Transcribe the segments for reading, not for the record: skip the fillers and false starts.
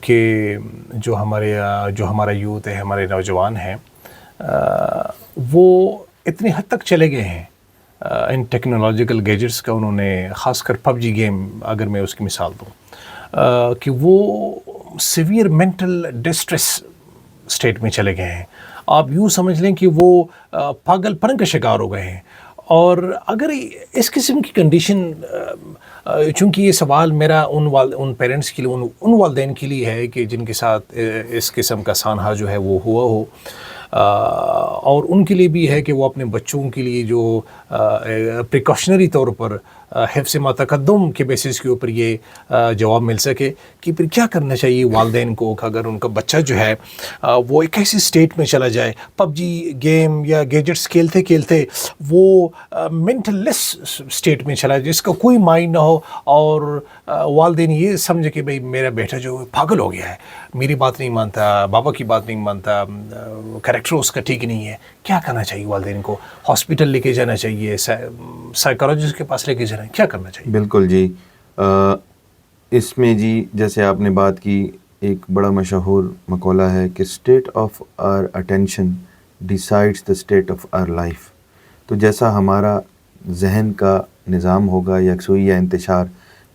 کہ جو ہمارا یوتھ ہے، ہمارے نوجوان ہیں، وہ اتنی حد تک چلے گئے ہیں ان ٹیکنالوجیکل گیجٹس کا، انہوں نے خاص کر پب جی گیم اگر میں اس کی مثال دوں، کہ وہ سیویئر مینٹل ڈسٹریس اسٹیٹ میں چلے گئے ہیں. آپ یوں سمجھ لیں کہ وہ پاگل پن کا شکار ہو گئے ہیں. اور اگر اس قسم کی کنڈیشن، چونکہ یہ سوال میرا ان پیرنٹس کے لیے، ان والدین کے لیے ہے کہ جن کے ساتھ اس قسم کا سانحہ جو ہے وہ ہوا ہو، اور ان کے لیے بھی ہے کہ وہ اپنے بچوں کے لیے جو پریکاشنری طور پر حفظ ما تقدم کے بیسس کے اوپر یہ جواب مل سکے کہ پھر کیا کرنا چاہیے والدین کو کہ اگر ان کا بچہ جو ہے وہ ایک ایسی اسٹیٹ میں چلا جائے، پب جی گیم یا گیجٹس کھیلتے کھیلتے وہ مینٹل لیس اسٹیٹ میں چلا جائے، جس کا کوئی مائنڈ نہ ہو، اور والدین یہ سمجھے کہ بھئی میرا بیٹا جو پاگل ہو گیا ہے، میری بات نہیں مانتا، بابا کی بات نہیں مانتا، کریکٹر اس کا ٹھیک نہیں ہے. کیا کرنا چاہیے والدین کو؟ ہاسپٹل لے کے جانا چاہیے، سائیکالوجسٹ کے پاس لے کے جانا، کیا کرنا چاہیے؟ بالکل جی. اس میں جی جیسے آپ نے بات کی، ایک بڑا مشہور مقولہ ہے کہ state of our attention decides the state of our life. تو جیسا ہمارا ذہن کا نظام ہوگا، یکسوئی یا انتشار،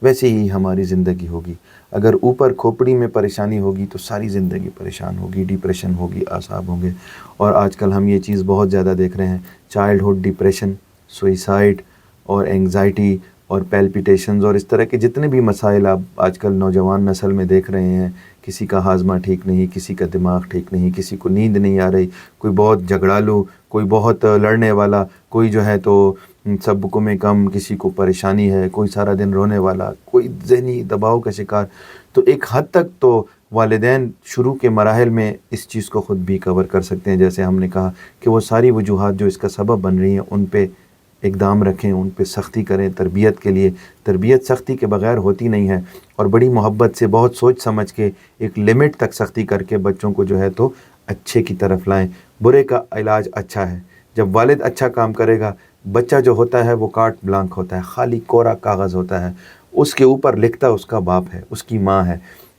ویسے ہی ہماری زندگی ہوگی. اگر اوپر کھوپڑی میں پریشانی ہوگی تو ساری زندگی پریشان ہوگی، ڈپریشن ہوگی، اعصاب ہوں گے. اور آج کل ہم یہ چیز بہت زیادہ دیکھ رہے ہیں، چائلڈہڈ ڈپریشن، سوئسائڈ اور اینگزائٹی اور پیلپیٹیشنز اور اس طرح کے جتنے بھی مسائل آپ آج کل نوجوان نسل میں دیکھ رہے ہیں. کسی کا ہاضمہ ٹھیک نہیں، کسی کا دماغ ٹھیک نہیں، کسی کو نیند نہیں آ رہی، کوئی بہت جھگڑالو، کوئی بہت لڑنے والا، کوئی جو ہے تو سبقوں میں کم، کسی کو پریشانی ہے، کوئی سارا دن رونے والا، کوئی ذہنی دباؤ کا شکار. تو ایک حد تک تو والدین شروع کے مراحل میں اس چیز کو خود بھی کور کر سکتے ہیں. جیسے ہم نے کہا کہ وہ ساری وجوہات جو اس کا سبب بن رہی ہیں ان پہ اقدام رکھیں، ان پہ سختی کریں. تربیت کے لیے تربیت سختی کے بغیر ہوتی نہیں ہے، اور بڑی محبت سے، بہت سوچ سمجھ کے، ایک لمٹ تک سختی کر کے بچوں کو جو ہے تو اچھے کی طرف لائیں. برے کا علاج اچھا ہے. جب والد اچھا کام کرے گا، بچہ جو ہوتا ہے وہ کارٹ بلانک ہوتا ہے، خالی کورا کاغذ ہوتا ہے. اس کے اوپر لکھتا اس کا باپ ہے، اس کی ماں ہے.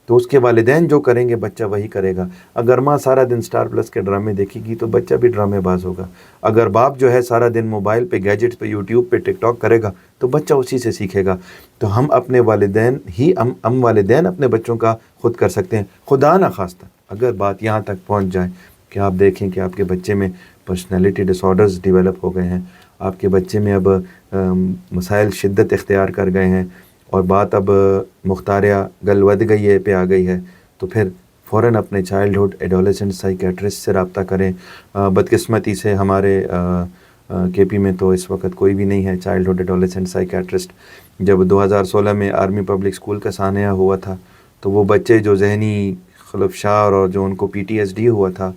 تو اس کے والدین جو کریں گے بچہ وہی کرے گا. اگر ماں سارا دن اسٹار پلس کے ڈرامے دیکھے گی تو بچہ بھی ڈرامے باز ہوگا. اگر باپ جو ہے سارا دن موبائل پہ، گیجٹس پہ، یوٹیوب پہ، ٹک ٹاک کرے گا تو بچہ اسی سے سیکھے گا. تو ہم اپنے والدین اپنے بچوں کا خود کر سکتے ہیں. خدا نہ خواستہ اگر بات یہاں تک پہنچ جائے کہ آپ دیکھیں کہ آپ کے بچے میں پرسنالٹی ڈس آرڈرز ڈیولپ ہو گئے ہیں، آپ کے بچے میں اب مسائل شدت اختیار کر گئے ہیں، اور بات اب مختاریہ گل ود گئی ہے پہ آ گئی ہے، تو پھر فوراً اپنے چائلڈہڈ ایڈولسنٹ سائیکیٹرسٹ سے رابطہ کریں. بدقسمتی سے ہمارے کے پی میں تو اس وقت کوئی بھی نہیں ہے چائلڈہڈ ایڈولسنٹ سائیکیٹرسٹ. جب 2016 میں آرمی پبلک اسکول کا سانحہ ہوا تھا تو وہ بچے جو ذہنی خلفشار اور جو ان کو PTSD ہوا تھا،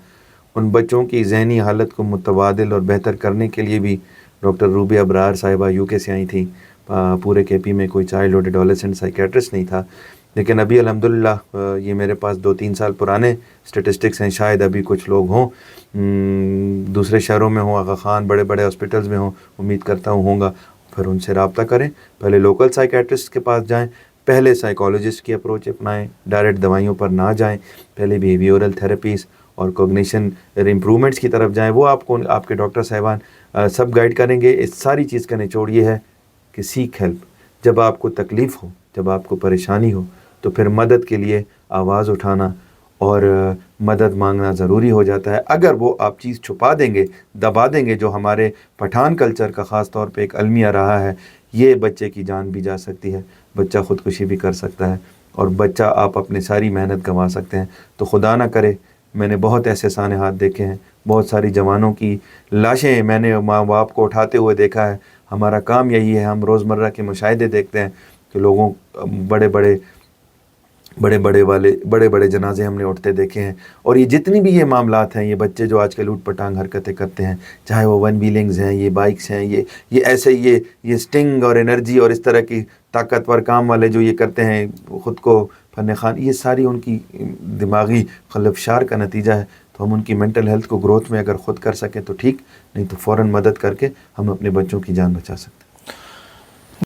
ان بچوں کی ذہنی حالت کو متبادل اور بہتر کرنے کے لیے بھی ڈاکٹر روبی ابرار صاحبہ UK سے آئی تھیں. پورے KP میں کوئی چائلڈہڈ ایڈولسنٹ سائیکیٹرسٹ نہیں تھا. لیکن ابھی الحمدللہ یہ میرے پاس 2-3 سال پرانے اسٹیٹسٹکس ہیں، شاید ابھی کچھ لوگ ہوں دوسرے شہروں میں ہوں، آغا خان بڑے بڑے ہاسپٹلز میں ہوں، امید کرتا ہوں گا. پھر ان سے رابطہ کریں. پہلے لوکل سائیکیٹرسٹ کے پاس جائیں، پہلے سائیکالوجسٹ کی اپروچ اپنائیں، ڈائریکٹ دوائیوں پر نہ جائیں، پہلے بیہیویورل تھراپیز اور کوگنیشن امپرومنٹس کی طرف جائیں. وہ آپ کو آپ کے ڈاکٹر صاحبان سب گائیڈ کریں گے. اس ساری چیز کا نچوڑ یہ ہے کہ سیک ہیلپ. جب آپ کو تکلیف ہو، جب آپ کو پریشانی ہو، تو پھر مدد کے لیے آواز اٹھانا اور مدد مانگنا ضروری ہو جاتا ہے. اگر وہ آپ چیز چھپا دیں گے، دبا دیں گے، جو ہمارے پٹھان کلچر کا خاص طور پہ ایک المیہ رہا ہے، یہ بچے کی جان بھی جا سکتی ہے، بچہ خودکشی بھی کر سکتا ہے، اور بچہ آپ اپنی ساری محنت گنوا سکتے ہیں. تو خدا نہ کرے. میں نے بہت ایسے سانحات دیکھے ہیں، بہت ساری جوانوں کی لاشیں میں نے ماں باپ کو اٹھاتے ہوئے دیکھا ہے. ہمارا کام یہی ہے، ہم روزمرہ کے مشاہدے دیکھتے ہیں کہ لوگوں بڑے بڑے جنازے ہم نے اٹھتے دیکھے ہیں. اور یہ جتنی بھی یہ معاملات ہیں، یہ بچے جو آج کل اوٹ پٹانگ حرکتیں کرتے ہیں، چاہے وہ ون ویلنگز ہیں، یہ بائکس ہیں، یہ ایسے یہ سٹنگ اور انرجی اور اس طرح کی طاقتور کام والے جو یہ کرتے ہیں، خود کو فن خان، یہ ساری ان کی دماغی خلفشار کا نتیجہ ہے. تو ہم ان کی مینٹل ہیلتھ کو گروتھ میں اگر خود کر سکیں تو ٹھیک، نہیں تو فوراً مدد کر کے ہم اپنے بچوں کی جان بچا سکتے ہیں.